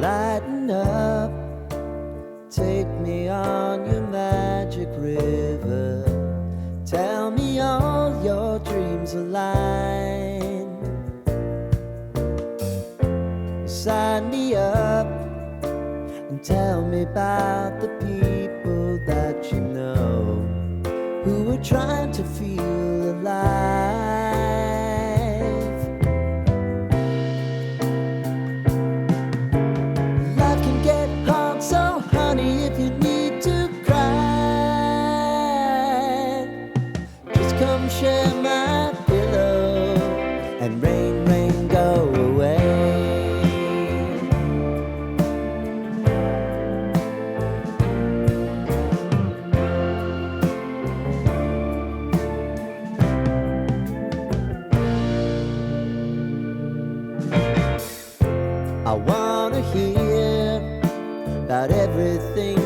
Lighten up, take me on your magic river. Tell me all your dreams align. Sign me up and tell me about the people that you know who are trying to feel alive. Life can get hard, so honey, if you need to cry, just come share my pillow and rain, rain, go away. I wanna hear about everything